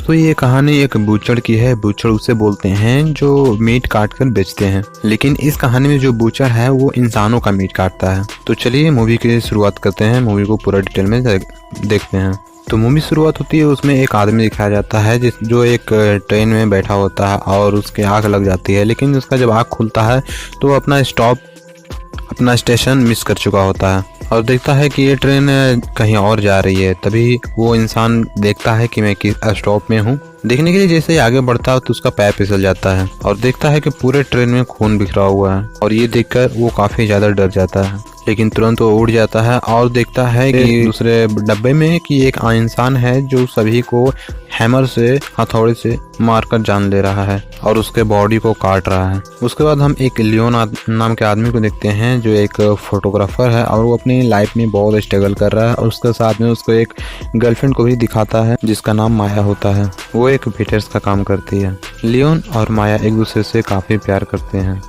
तो ये कहानी एक बूचड़ की है। बूचड़ उसे बोलते हैं जो मीट काट कर बेचते हैं, लेकिन इस कहानी में जो बूचड़ है वो इंसानों का मीट काटता है। तो चलिए मूवी की शुरुआत करते हैं, मूवी को पूरा डिटेल में देखते हैं। तो मूवी शुरुआत होती है, उसमें एक आदमी दिखाया जाता है जो एक ट्रेन में बैठा होता है और उसके आँख लग जाती है, लेकिन उसका जब आँख खुलता है तो वो अपना स्टेशन मिस कर चुका होता है और देखता है कि ये ट्रेन कहीं और जा रही है। तभी वो इंसान देखता है कि मैं किस स्टॉप में हूँ। देखने के लिए जैसे ही आगे बढ़ता है तो उसका पैर फिसल जाता है और देखता है कि पूरे ट्रेन में खून बिखरा हुआ है और ये देखकर वो काफी ज्यादा डर जाता है, लेकिन तुरंत वो उड़ जाता है और देखता है कि दूसरे डब्बे में कि एक इंसान है जो सभी को हैमर से, हथौड़े से मारकर जान ले रहा है और उसके बॉडी को काट रहा है। उसके बाद हम एक लियोन नाम के आदमी को देखते हैं जो एक फोटोग्राफर है और वो अपनी लाइफ में बहुत स्ट्रगल कर रहा है और उसके साथ में उसको एक गर्लफ्रेंड को भी दिखाता है जिसका नाम माया होता है। वो एक वेटर्स का काम करती है। लियोन और माया एक दूसरे से काफी प्यार करते हैं,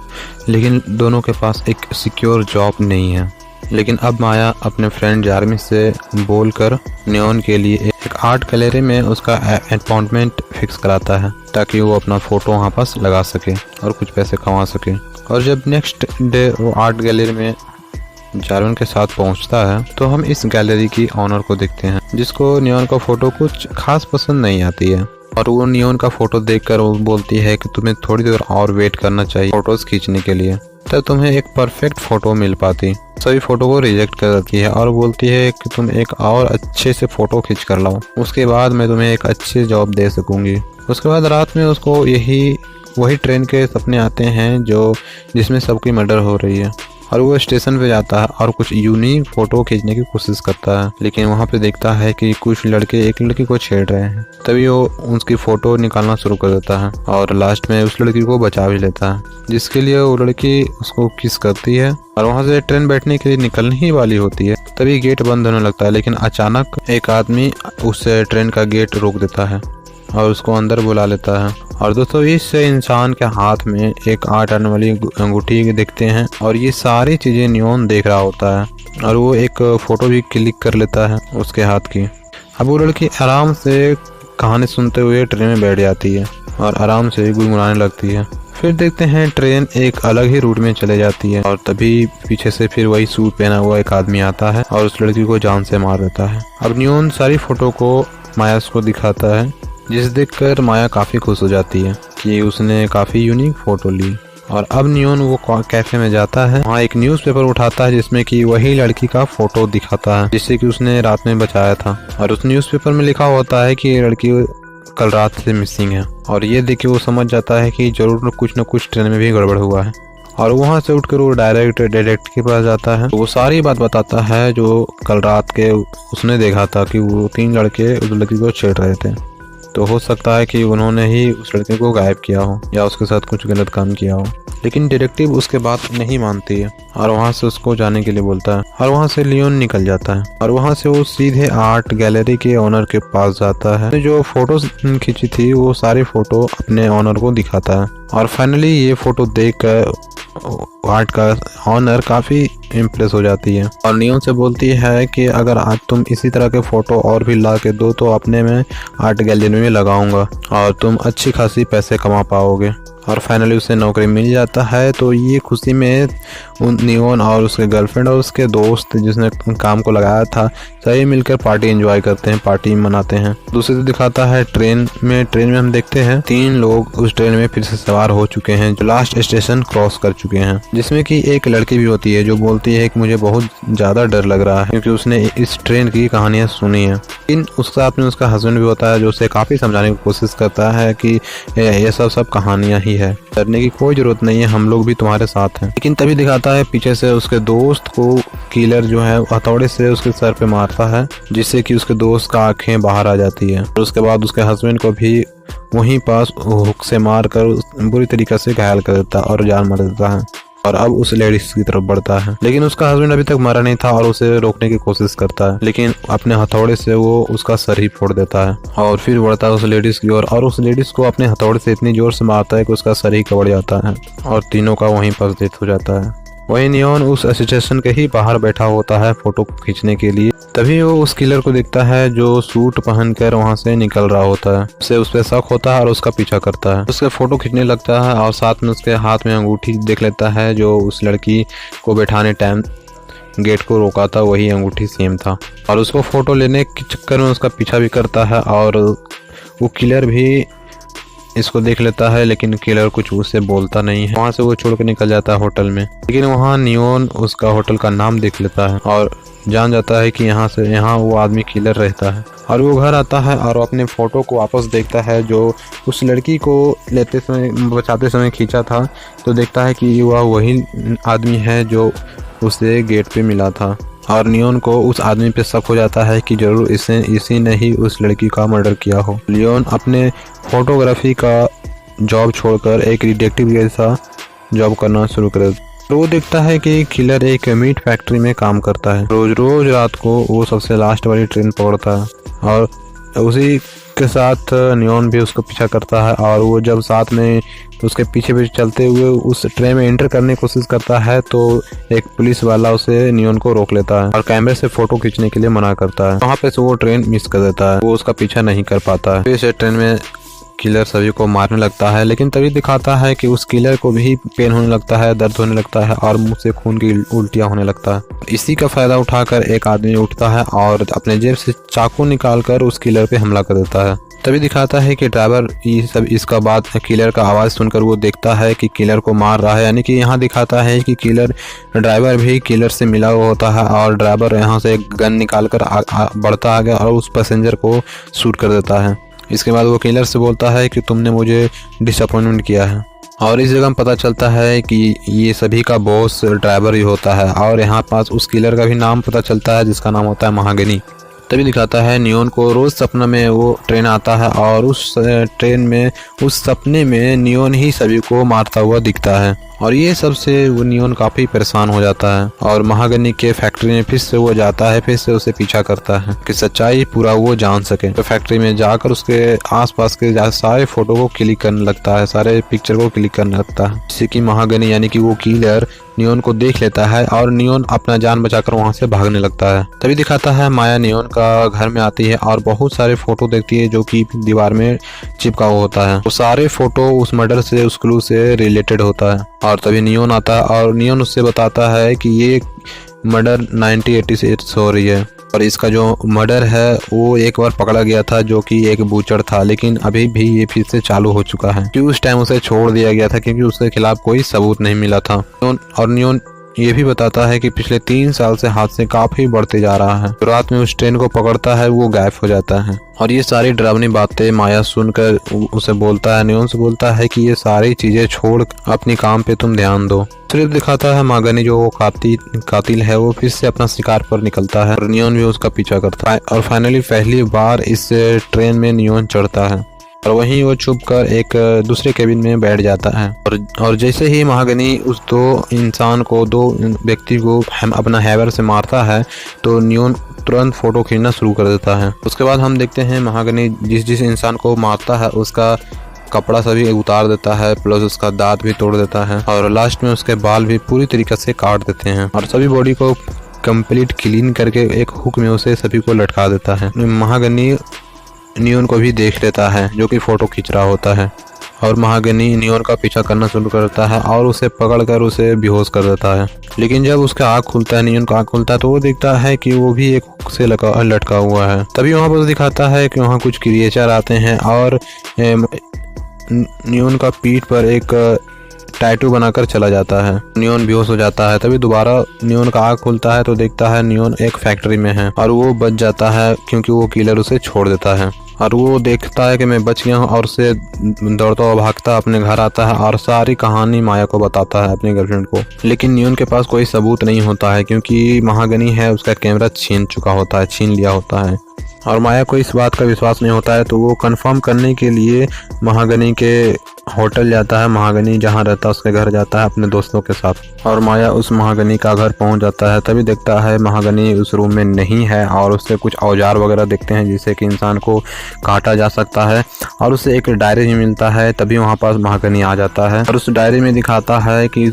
लेकिन दोनों के पास एक सिक्योर जॉब नहीं है। लेकिन अब माया अपने फ्रेंड जारमी से बोलकर नियोन के लिए एक आर्ट गैलरी में उसका अपॉइंटमेंट फिक्स कराता है ताकि वो अपना फोटो वहाँ पास लगा सके और कुछ पैसे कमा सके। और जब नेक्स्ट डे वो आर्ट गैलरी में जारविन के साथ पहुंचता है तो हम इस गैलरी की ऑनर को देखते हैं जिसको नियोन का फोटो कुछ खास पसंद नहीं आती है और वो नियोन का फोटो देखकर वो बोलती है कि तुम्हें थोड़ी देर और वेट करना चाहिए फोटोज खींचने के लिए, तब तुम्हें एक परफेक्ट फोटो मिल पाती। सभी फोटो को रिजेक्ट कर देती है और बोलती है कि तुम एक और अच्छे से फोटो खींच कर लाओ, उसके बाद मैं तुम्हें एक अच्छी जॉब दे सकूंगी। उसके बाद रात में उसको वही ट्रेन के सपने आते हैं जिसमें सबकी मर्डर हो रही है और वो स्टेशन पे जाता है और कुछ यूनिक फोटो खींचने की कोशिश करता है, लेकिन वहाँ पे देखता है कि कुछ लड़के एक लड़की को छेड़ रहे हैं। तभी वो उसकी फोटो निकालना शुरू कर देता है और लास्ट में उस लड़की को बचा भी लेता है, जिसके लिए वो लड़की उसको किस करती है और वहाँ से ट्रेन बैठने के लिए निकलने ही वाली होती है। तभी गेट बंद होने लगता है, लेकिन अचानक एक आदमी उस ट्रेन का गेट रोक देता है और उसको अंदर बुला लेता है। और दोस्तों इस इंसान के हाथ में एक 8 आने वाली अंगूठी देखते हैं और ये सारी चीज़ें नियोन देख रहा होता है और वो एक फ़ोटो भी क्लिक कर लेता है उसके हाथ की। अब वो लड़की आराम से कहानी सुनते हुए ट्रेन में बैठ जाती है और आराम से गुनगुनाने लगती है। फिर देखते हैं ट्रेन एक अलग ही रूट में चले जाती है और तभी पीछे से फिर वही सूट पहना हुआ एक आदमी आता है और उस लड़की को जान से मार देता है। अब नियोन सारी फ़ोटो को माया को दिखाता है, जिस देखकर माया काफ़ी खुश हो जाती है कि उसने काफ़ी यूनिक फ़ोटो ली। और अब नियोन वो कैफ़े में जाता है, वहाँ एक न्यूज़पेपर उठाता है जिसमें कि वही लड़की का फ़ोटो दिखाता है जिससे कि उसने रात में बचाया था और उस न्यूज़पेपर में लिखा होता है कि ये लड़की कल रात से मिसिंग है। और ये देख के वो समझ जाता है कि ज़रूर कुछ न कुछ ट्रेन में भी गड़बड़ हुआ है और वहाँ से उठकर वो डायरेक्ट डिटेक्टिव के पास जाता है। वो सारी बात बताता है जो कल रात के उसने देखा था कि वो 3 लड़के उस लड़की को छेड़ रहे थे। तो हो सकता है कि उन्होंने ही उस लड़के को गायब किया हो या उसके साथ कुछ गलत काम किया हो, लेकिन डिटेक्टिव उसके बात नहीं मानती है और वहाँ से उसको जाने के लिए बोलता है और वहाँ से लियोन निकल जाता है और वहाँ से वो सीधे आर्ट गैलरी के ओनर के पास जाता है। जो फोटोज खींची थी वो सारी फोटो अपने ओनर को दिखाता है और फाइनली ये फोटो देखकर आर्ट का ऑनर काफ़ी इम्प्रेस हो जाती है और नियोन से बोलती है कि अगर आज तुम इसी तरह के फ़ोटो और भी ला के दो तो अपने में आर्ट गैलरी में लगाऊंगा और तुम अच्छी खासी पैसे कमा पाओगे। और फाइनली उसे नौकरी मिल जाता है। तो ये खुशी में नियोन और उसके गर्लफ्रेंड और उसके दोस्त जिसने काम को लगाया था सभी मिलकर पार्टी एंजॉय करते हैं, पार्टी मनाते हैं। दूसरी तरफ दिखाता है ट्रेन में हम देखते हैं 3 लोग उस ट्रेन में फिर से सवार हो चुके हैं जो लास्ट स्टेशन क्रॉस कर चुके हैं, जिसमें कि एक लड़की भी होती है जो बोलती है कि मुझे बहुत ज़्यादा डर लग रहा है क्योंकि उसने इस ट्रेन की कहानियाँ सुनी है। लेकिन उसके साथ में उसका हस्बैंड भी होता है जो उसे काफ़ी समझाने की कोशिश करता है कि ये सब कहानियाँ ही है, डरने की कोई ज़रूरत नहीं है, हम लोग भी तुम्हारे साथ हैं। लेकिन तभी दिखाता है पीछे से उसके दोस्त को किलर जो है हथौड़े से उसके सर पे मारता है जिससे कि उसके दोस्त का आंखें बाहर आ जाती है और उसके बाद उसके हस्बैंड को भी वहीं पास हुक से मार कर बुरी तरीके से घायल कर देता है और जान मार देता है और अब उस लेडीज की तरफ बढ़ता है। लेकिन उसका हस्बैंड अभी तक मरा नहीं था और उसे रोकने की कोशिश करता है, लेकिन अपने हथौड़े से वो उसका सर ही फोड़ देता है और फिर बढ़ता है उस लेडीज की ओर और उस लेडीज को अपने हथौड़े से इतनी जोर से मारता है कि उसका सर ही कवड़ जाता है और तीनों का वहीं पास डेथ हो जाता है। वही नियोन उस स्टेशन के ही बाहर बैठा होता है फोटो खींचने के लिए। तभी वो उस किलर को देखता है जो सूट पहनकर वहां से निकल रहा होता है। उसे उस पर शक होता है और उसका पीछा करता है। उसके फोटो खींचने लगता है और साथ में उसके हाथ में अंगूठी देख लेता है जो उस लड़की को बैठाने टाइम गेट को रोका था, वही अंगूठी सेम था। और उसको फोटो लेने के चक्कर में उसका पीछा भी करता है और वो किलर भी इसको देख लेता है, लेकिन किलर कुछ उससे बोलता नहीं है। वहाँ से वो छोड़ के निकल जाता है होटल में। लेकिन वहाँ नियोन उसका होटल का नाम देख लेता है और जान जाता है कि यहाँ वो आदमी किलर रहता है। और वो घर आता है और अपने फोटो को वापस देखता है जो उस लड़की को लेते समय बचाते समय खींचा था। तो देखता है कि वह वही आदमी है जो उसे गेट पे मिला था। और नियोन को उस आदमी पे शक हो जाता है कि जरूर इसी ने ही उस लड़की का मर्डर किया हो। लियोन अपने फोटोग्राफी का जॉब छोड़कर एक डिटेक्टिव जैसा जॉब करना शुरू कर देता है। तो वो देखता है कि किलर एक मीट फैक्ट्री में काम करता है। रोज रात को वो सबसे लास्ट वाली ट्रेन पकड़ता है और उसी के साथ नियोन भी उसको पीछा करता है। और वो जब साथ में उसके पीछे चलते हुए उस ट्रेन में एंटर करने की कोशिश करता है तो एक पुलिस वाला उसे नियोन को रोक लेता है और कैमरे से फोटो खींचने के लिए मना करता है। वहाँ पे से वो ट्रेन मिस कर देता है, वो उसका पीछा नहीं कर पाता है। फिर से ट्रेन में किलर सभी को मारने लगता है, लेकिन तभी दिखाता है कि उस किलर को भी पेन होने लगता है, दर्द होने लगता है और मुंह से खून की उल्टियां होने लगता है। इसी का फायदा उठाकर एक आदमी उठता है और अपने जेब से चाकू निकालकर उस किलर पे हमला कर देता है। तभी दिखाता है कि ड्राइवर ये सब इसका बाद किलर का आवाज़ सुनकर वो देखता है कि किलर को मार रहा है। यानी कि यहाँ दिखाता है कि ड्राइवर भी किलर से मिला हुआ होता है और ड्राइवर यहाँ से एक गन निकाल कर बढ़ता आगे और उस पैसेंजर को शूट कर देता है। इसके बाद वो किलर से बोलता है कि तुमने मुझे डिसअपॉइंटमेंट किया है। और इस जगह पता चलता है कि ये सभी का बॉस ड्राइवर ही होता है। और यहाँ पास उस किलर का भी नाम पता चलता है जिसका नाम होता है महागनी। तभी दिखाता है नियोन को रोज सपना में वो ट्रेन आता है और उस ट्रेन में उस सपने में नियोन ही सभी को मारता हुआ दिखता है। और ये सब से वो नियोन काफी परेशान हो जाता है और महागनी के फैक्ट्री में फिर से वो जाता है, फिर से उसे पीछा करता है कि सच्चाई पूरा वो जान सके। तो फैक्ट्री में जाकर उसके आसपास के सारे फोटो को क्लिक करने लगता है, सारे पिक्चर को क्लिक करने लगता है, जिससे कि महागनी यानी कि वो किलर नियोन को देख लेता है और नियोन अपना जान बचाकर वहां से भागने लगता है। तभी दिखाता है माया नियोन का घर में आती है और बहुत सारे फोटो देखती है जो कि दीवार में चिपका हुआ होता है। वो सारे फोटो उस मर्डर से, उस क्लू से रिलेटेड होता है। और तभी नियोन आता है और नियोन उससे बताता है कि ये मर्डर 1986 हो रही है और इसका जो मर्डर है वो एक बार पकड़ा गया था जो कि एक बूचड़ था, लेकिन अभी भी ये फिर से चालू हो चुका है कि उस टाइम उसे छोड़ दिया गया था क्योंकि उसके खिलाफ कोई सबूत नहीं मिला था। और नियोन ये भी बताता है कि पिछले 3 साल से हादसे काफी बढ़ते जा रहा है। तो रात में उस ट्रेन को पकड़ता है, वो गायब हो जाता है। और ये सारी डरावनी बातें माया सुनकर उसे बोलता है, नियोन से बोलता है कि ये सारी चीजें छोड़ अपनी काम पे तुम ध्यान दो। सिर्फ दिखाता है महागनी जो वो कातिल है वो फिर से अपना शिकार पर निकलता है और नियोन भी उसका पीछा करता है। और फाइनली पहली बार इस ट्रेन में नियोन चढ़ता है और वहीं वो छुप कर एक दूसरे केबिन में बैठ जाता है। और जैसे ही महागनी उस दो व्यक्ति को अपना हैवर से मारता है तो नियोन तुरंत फोटो खींचना शुरू कर देता है। उसके बाद हम देखते हैं महागनी जिस इंसान को मारता है उसका कपड़ा सभी उतार देता है, प्लस उसका दांत भी तोड़ देता है और लास्ट में उसके बाल भी पूरी तरीके से काट देते हैं और सभी बॉडी को कंप्लीट क्लीन करके एक हुक में उसे सभी को लटका देता है। महागनी नियोन को भी देख लेता है जो कि फोटो खींच रहा होता है और महागनी नियोन का पीछा करना शुरू करता है और उसे पकड़कर उसे बेहोश कर देता है। लेकिन जब उसका आँख खुलता है, नियोन का आँख खुलता है तो वो देखता है कि वो भी एक हुक से लटका हुआ है। तभी वहाँ पर दिखाता है कि वहाँ कुछ क्रिएचर आते हैं और नियोन का पीठ पर एक टैटू बनाकर चला जाता है। नियोन बेहोश हो जाता है। तभी दोबारा नियोन का आँख खुलता है तो देखता है नियोन एक फैक्ट्री में है और वो बच जाता है क्योंकि वो किलर उसे छोड़ देता है। और वो देखता है कि मैं बच गया हूँ और उसे दौड़ता हुआ भागता अपने घर आता है और सारी कहानी माया को बताता है, अपने गर्लफ्रेंड को। लेकिन नियोन के पास कोई सबूत नहीं होता है क्योंकि महागनी है उसका कैमरा छीन लिया होता है और माया को इस बात का विश्वास नहीं होता है। तो वो कंफर्म करने के लिए महागनी के होटल जाता है, महागनी जहाँ रहता है उसके घर जाता है अपने दोस्तों के साथ और माया उस महागनी का घर पहुंच जाता है। तभी देखता है महागनी उस रूम में नहीं है और उससे कुछ औजार वगैरह देखते हैं जिससे कि इंसान को काटा जा सकता है और उसे एक डायरी भी मिलता है। तभी वहाँ पास महागनी आ जाता है और उस डायरी में दिखाता है कि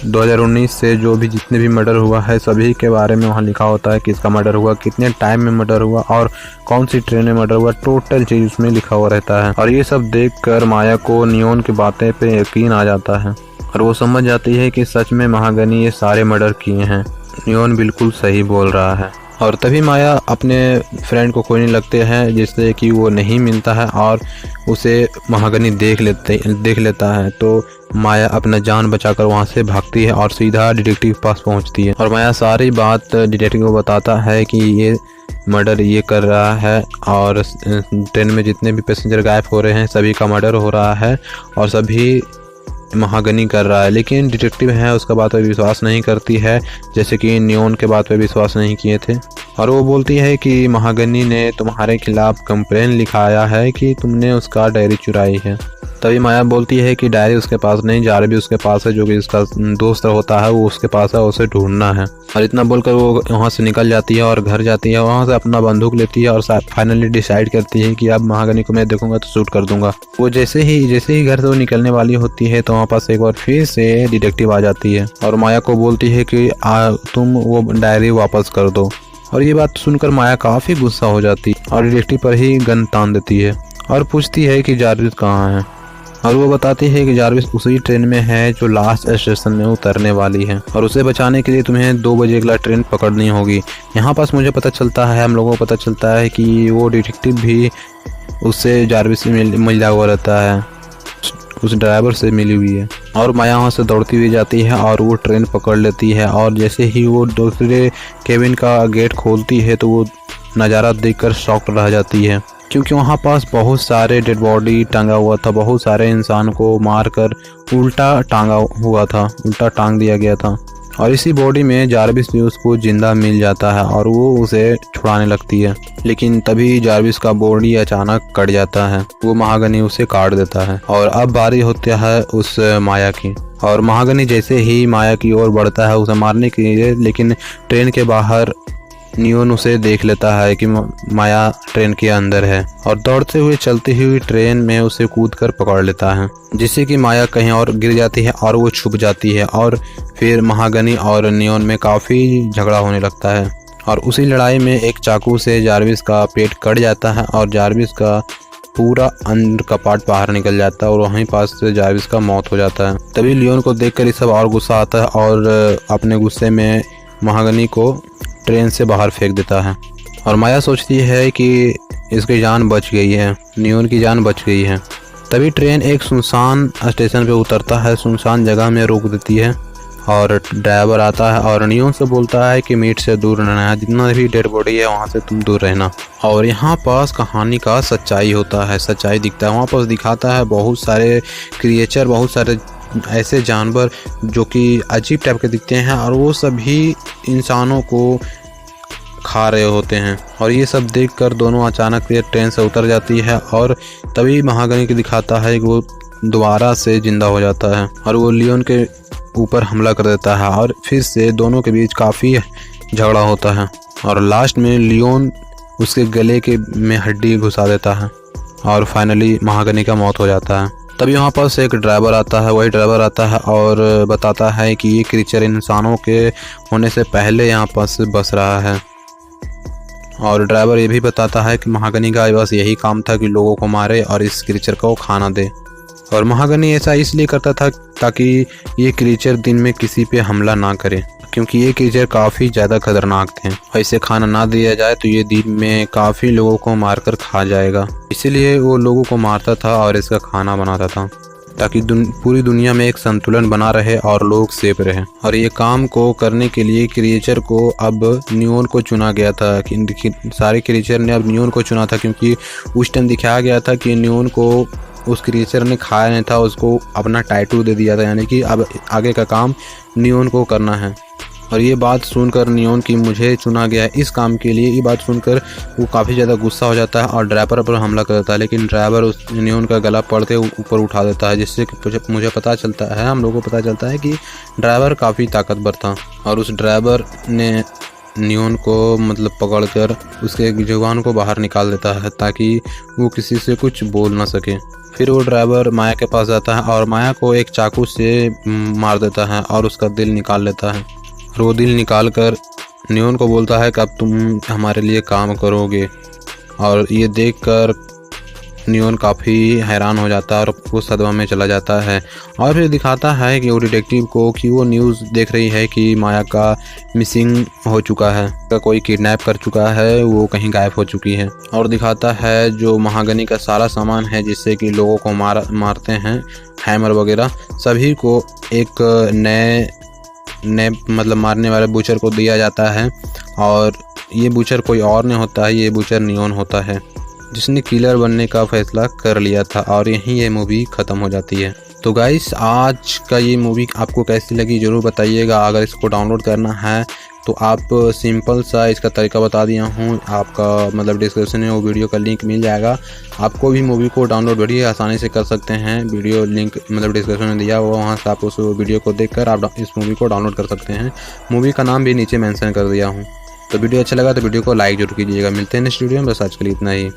2019 से जो भी जितने भी मर्डर हुआ है सभी के बारे में वहाँ लिखा होता है, किसका मर्डर हुआ, कितने टाइम में मर्डर हुआ और कौन सी ट्रेन में मर्डर हुआ, टोटल चीज़ उसमें लिखा हुआ रहता है। और ये सब देखकर माया को नियोन की बातें पे यकीन आ जाता है और वो समझ जाती है कि सच में महागनी ये सारे मर्डर किए हैं, नियोन बिल्कुल सही बोल रहा है। और तभी माया अपने फ्रेंड को खोजने लगते हैं जिससे कि वो नहीं मिलता है और उसे महागनी देख लेता है। तो माया अपना जान बचाकर वहाँ से भागती है और सीधा डिटेक्टिव के पास पहुँचती है और माया सारी बात डिटेक्टिव को बताता है कि ये मर्डर ये कर रहा है और ट्रेन में जितने भी पैसेंजर गायब हो रहे हैं सभी का मर्डर हो रहा है और सभी महागनी कर रहा है। लेकिन डिटेक्टिव है उसका बात पे विश्वास नहीं करती है, जैसे कि नियोन के बात पे विश्वास नहीं किए थे। और वो बोलती है कि महागनी ने तुम्हारे खिलाफ कंप्लेन लिखाया है कि तुमने उसका डायरी चुराई है। तभी माया बोलती है कि डायरी उसके पास नहीं, जारी भी उसके पास है, जो कि उसका दोस्त होता है वो उसके पास है, उसे ढूंढना है। और इतना बोलकर वो वहाँ से निकल जाती है और घर जाती है, वहाँ से अपना बंदूक लेती है और फाइनली डिसाइड करती है कि अब महागनी को मैं देखूंगा तो शूट कर दूंगा। वो जैसे ही घर से वो निकलने वाली होती है तो वहाँ पास एक बार फिर से डिटेक्टिव आ जाती है और माया को बोलती है कि तुम वो डायरी वापस कर दो। और ये बात सुनकर माया काफ़ी गुस्सा हो जाती है और डिटेक्टिव पर ही गन तान देती है और पूछती है कि जारविस कहाँ है। और वो बताती है कि जारविस उसी ट्रेन में है जो लास्ट स्टेशन में उतरने वाली है और उसे बचाने के लिए तुम्हें 2 बजे अगला ट्रेन पकड़नी होगी। यहाँ पास मुझे पता चलता है, हम लोगों को पता चलता है कि वो डिटेक्टिव भी उससे जारविस से मिला हुआ रहता है, उस ड्राइवर से मिली हुई है। और माया वहाँ से दौड़ती हुई जाती है और वो ट्रेन पकड़ लेती है और जैसे ही वो दूसरे केबिन का गेट खोलती है तो वो नज़ारा देखकर शॉक रह जाती है, क्योंकि वहाँ पास बहुत सारे डेड बॉडी टांगा हुआ था, बहुत सारे इंसान को मारकर उल्टा टांगा हुआ था, उल्टा टांग दिया गया था। और इसी बॉडी में जारविस भी उसको जिंदा मिल जाता है और वो उसे छुड़ाने लगती है। लेकिन तभी जारविस का बॉडी अचानक कट जाता है, वो महागनी उसे काट देता है। और अब बारी होती है उस माया की और महागनी जैसे ही माया की ओर बढ़ता है उसे मारने के लिए, लेकिन ट्रेन के बाहर नियोन उसे देख लेता है कि माया ट्रेन के अंदर है और दौड़ते हुए चलती हुई ट्रेन में उसे कूदकर पकड़ लेता है, जिससे कि माया कहीं और गिर जाती है और वो छुप जाती है। और फिर महागनी और नियोन में काफ़ी झगड़ा होने लगता है और उसी लड़ाई में एक चाकू से जारविस का पेट कट जाता है और जारविस का पूरा अंदर का पार्ट बाहर निकल जाता है और वहीं पास से जारविस का मौत हो जाता है। तभी लियोन को देखकर ये सब और गुस्सा आता है और अपने गुस्से में महागनी को ट्रेन से बाहर फेंक देता है। और माया सोचती है कि इसकी जान बच गई है, नियोन की जान बच गई है। तभी ट्रेन एक सुनसान स्टेशन पे उतरता है, सुनसान जगह में रोक देती है और ड्राइवर आता है और नियोन से बोलता है कि मीट से दूर रहना है, जितना भी डेड बॉडी है वहाँ से तुम दूर रहना। और यहाँ पास कहानी का सच्चाई होता है, सच्चाई दिखता है। वहाँ पास दिखाता है बहुत सारे क्रिएचर, बहुत सारे ऐसे जानवर जो कि अजीब टाइप के दिखते हैं और वो सभी इंसानों को खा रहे होते हैं। और ये सब देखकर दोनों अचानक से ट्रेन से उतर जाती है और तभी महागनी को दिखाता है कि वो दोबारा से जिंदा हो जाता है और वो लियोन के ऊपर हमला कर देता है और फिर से दोनों के बीच काफ़ी झगड़ा होता है और लास्ट में लियोन उसके गले के में हड्डी घुसा देता है और फाइनली महागनी का मौत हो जाता है। तभी वहाँ पास एक ड्राइवर आता है, वही ड्राइवर आता है और बताता है कि ये क्रीचर इंसानों के होने से पहले यहाँ पास बस रहा है। और ड्राइवर ये भी बताता है कि महागनी का बस यही काम था कि लोगों को मारे और इस क्रीचर को खाना दे। और महागनी ऐसा इसलिए करता था ताकि ये क्रीचर दिन में किसी पे हमला ना करे, क्योंकि ये क्रीचर काफ़ी ज़्यादा खतरनाक थे। ऐसे खाना ना दिया जाए तो ये दिन में काफ़ी लोगों को मारकर खा जाएगा, इसीलिए वो लोगों को मारता था और इसका खाना बनाता था ताकि पूरी दुनिया में एक संतुलन बना रहे और लोग सेफ रहे। और ये काम को करने के लिए क्रिएचर को अब नियोन को चुना गया था कि सारे क्रिएचर ने अब नियोन को चुना था, क्योंकि उस टाइम दिखाया गया था कि नियोन को उस क्रिएचर ने खाया नहीं था, उसको अपना टाइटू दे दिया था, यानी कि अब आगे का काम नियोन को करना है। और ये बात सुनकर नियोन की मुझे चुना गया है इस काम के लिए, ये बात सुनकर वो काफ़ी ज़्यादा गुस्सा हो जाता है और ड्राइवर पर हमला कर देता है। लेकिन ड्राइवर उस नियोन का गला पड़ते ऊपर उठा देता है, जिससे कि मुझे पता चलता है, हम लोगों को पता चलता है कि ड्राइवर काफ़ी ताकतवर था। और उस ड्राइवर ने नियोन को मतलब पकड़कर उसके जुबान को बाहर निकाल देता है ताकि वो किसी से कुछ बोल ना सके। फिर वो ड्राइवर माया के पास जाता है और माया को एक चाकू से मार देता है और उसका दिल निकाल लेता है। और वो दिल निकाल कर नियोन को बोलता है कि अब तुम हमारे लिए काम करोगे। और ये देखकर नियोन काफ़ी हैरान हो जाता है और वो सदमा में चला जाता है। और फिर दिखाता है कि वो डिटेक्टिव को कि वो न्यूज़ देख रही है कि माया का मिसिंग हो चुका है, का कोई किडनैप कर चुका है, वो कहीं गायब हो चुकी है। और दिखाता है जो महागनी का सारा सामान है जिससे कि लोगों को मारते हैं, हैमर वगैरह, सभी को एक नए मतलब मारने वाले बूचर को दिया जाता है। और ये बूचर कोई और नहीं होता है, ये बूचर नियोन होता है जिसने किलर बनने का फैसला कर लिया था। और यहीं ये मूवी ख़त्म हो जाती है। तो गाइस, आज का ये मूवी आपको कैसी लगी ज़रूर बताइएगा। अगर इसको डाउनलोड करना है तो आप सिंपल सा इसका तरीका बता दिया हूँ, आपका मतलब डिस्क्रिप्शन में वो वीडियो का लिंक मिल जाएगा। आपको भी मूवी को डाउनलोड बड़ी आसानी से कर सकते हैं। वीडियो लिंक मतलब डिस्क्रिप्शन में दिया हुआ, वहाँ से आप उस वीडियो को देखकर आप इस मूवी को डाउनलोड कर सकते हैं। मूवी का नाम भी नीचे मेंशन कर दिया हूँ। तो वीडियो अच्छा लगा तो वीडियो को लाइक जरूर कीजिएगा। मिलते हैं नेक्स्ट वीडियो में, बस आज के लिए इतना ही।